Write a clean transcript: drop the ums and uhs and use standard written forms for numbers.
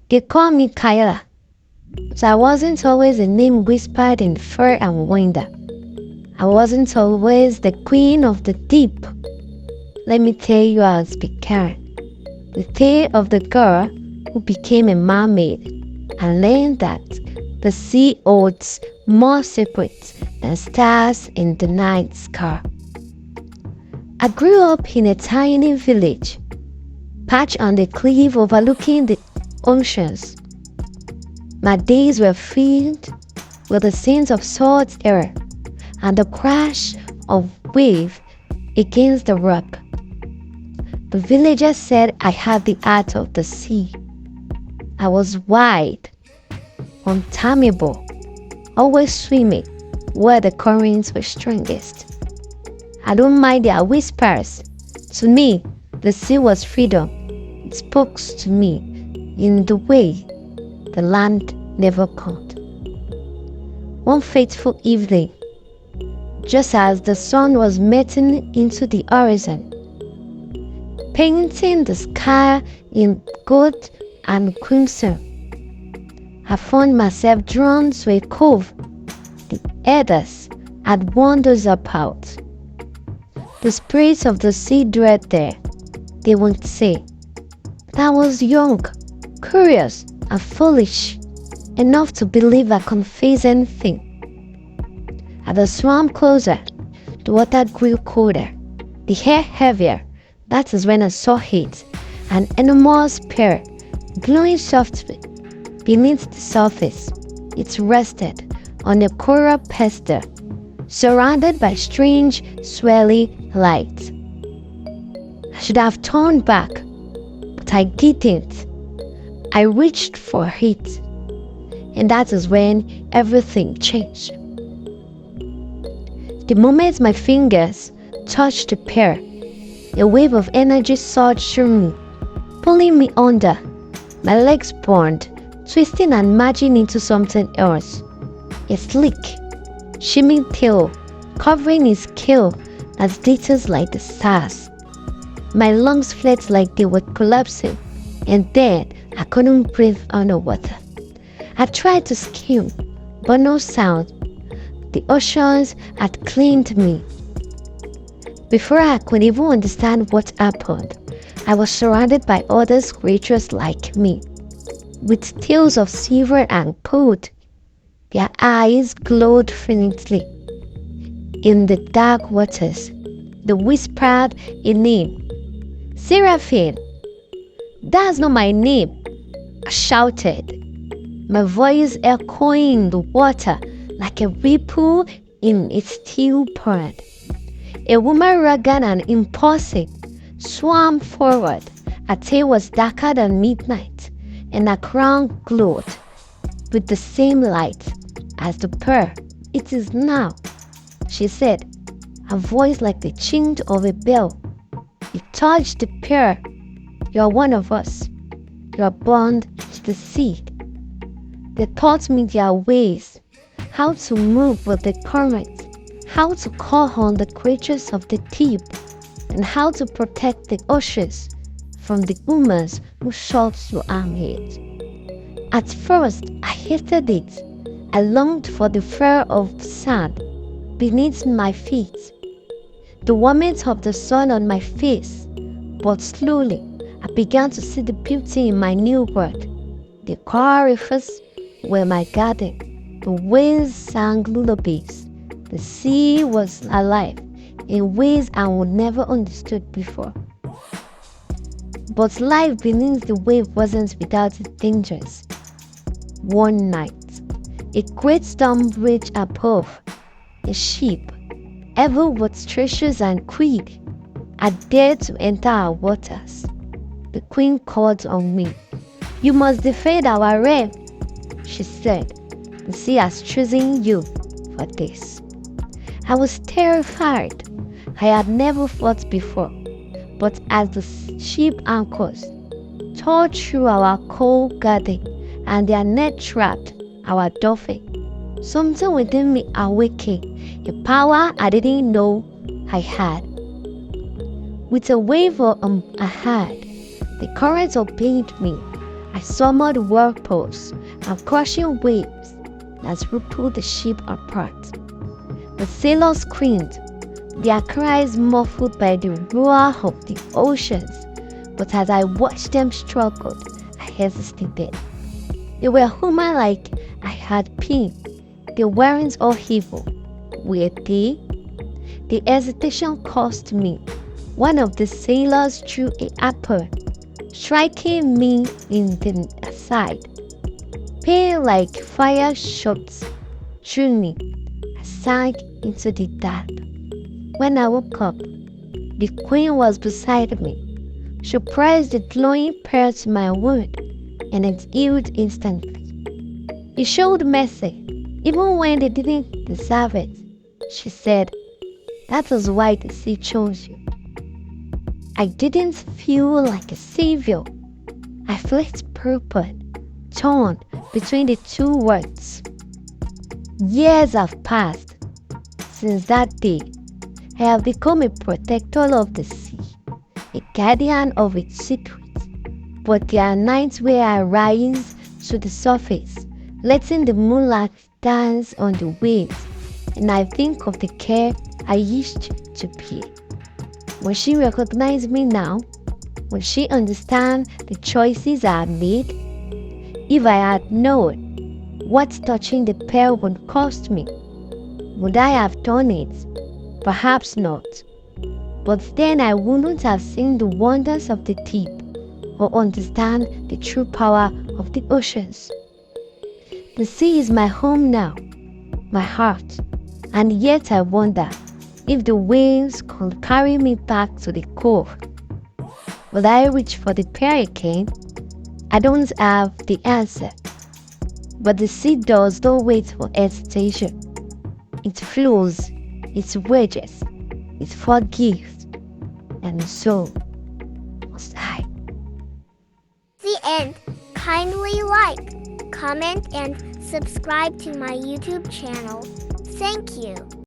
They call me Kyla, but I wasn't always a name whispered in fear and wonder. I wasn't always the queen of the deep. Let me tell you how it's began. The tale of the girl who became a mermaid and learned that the sea holds more secrets than stars in the night sky. I grew up in a tiny village, perched on the cliff overlooking the oceans. My days were filled with the scent of salt air and the crash of wave against the rock. The villagers said I had the heart of the sea. I was wide, untamable, always swimming where the currents were strongest. I don't mind their whispers. To me, the sea was freedom. It spoke to me in the way the land never could. One fateful evening, just as the sun was melting into the horizon, painting the sky in gold and crimson, I found myself drawn to a cove the elders had warned us about. The spirits of the sea dwelt there, they would say. But I was young, curious, and foolish enough to believe a confusing thing. As I swam closer, the water grew colder, the air heavier. That is when I saw it, an enormous spear, glowing softly beneath the surface. It rested on a coral pedestal, surrounded by strange, swirling lights. I should have turned back, but I didn't. I reached for it, and that is when everything changed. The moment my fingers touched the pear, a wave of energy surged through me, pulling me under. My legs burned, twisting and merging into something else. A sleek, shimmering tail covering his keel that glitters like the stars. My lungs felt like they were collapsing, and then I couldn't breathe underwater. I tried to scream, but no sound. The oceans had claimed me. Before I could even understand what happened, I was surrounded by other creatures like me, with tails of silver and gold. Their eyes glowed faintly. In the dark waters, they whispered a name. Seraphine! That's not my name! I shouted, my voice echoing the water like a ripple in a still pond. A woman rugged and impulsive swam forward. Her tail was darker than midnight, and her crown glowed with the same light as the pearl. It is now, she said, her voice like the chink of a bell. You touched the pearl. You are one of us. You are bound to the sea. They taught me their ways, how to move with the current, how to call on the creatures of the deep, and how to protect the oceans from the humans who sought to harm it. At first, I hated it. I longed for the fur of sand beneath my feet, the warmth of the sun on my face, but slowly I began to see the beauty in my new world. The coral reefs were my garden, the waves sang lullabies, the sea was alive in ways I would never understood before. But life beneath the wave wasn't without its dangers. One night, a great storm raged above. A ship, ever with treasures and greed, had dared to enter our waters. The queen called on me. You must defend our realm, she said. The sea has chosen you for this. I was terrified. I had never fought before, but as the ship anchors tore through our coal garden and their net trapped our dolphin, something within me awakened, a power I didn't know I had. With a wave I had, the current obeyed me. I summoned whirlpools and crushing waves that rippled the ship apart. The sailors screamed, their cries muffled by the roar of the oceans, but as I watched them struggle, I hesitated. They were human like I had been. They weren't all evil, were they? The hesitation cost me. One of the sailors threw an apple, striking me in the side. Pain like fire shot through me. I sank into the dark. When I woke up, the queen was beside me. She pressed the glowing pearl to my wound, and it healed instantly. It showed mercy, even when they didn't deserve it. She said, "That is why the sea chose you." I didn't feel like a savior. I felt purple, torn between the two words. Years have passed. Since that day, I have become a protector of the sea, a guardian of its secrets. But there are nights where I rise to the surface, letting the moonlight dance on the waves, and I think of the care I used to pay. Will she recognize me now? Will she understand the choices I had made? If I had known what touching the pearl would cost me, would I have done it? Perhaps not. But then I wouldn't have seen the wonders of the deep or understand the true power of the oceans. The sea is my home now, my heart, and yet I wonder if the waves could carry me back to the core. Will I reach for the pearl again? I don't have the answer. But the sea does not wait for hesitation. It flows, it wages, it forgives, and so must I. The end. Kindly like, comment, and subscribe to my YouTube channel. Thank you.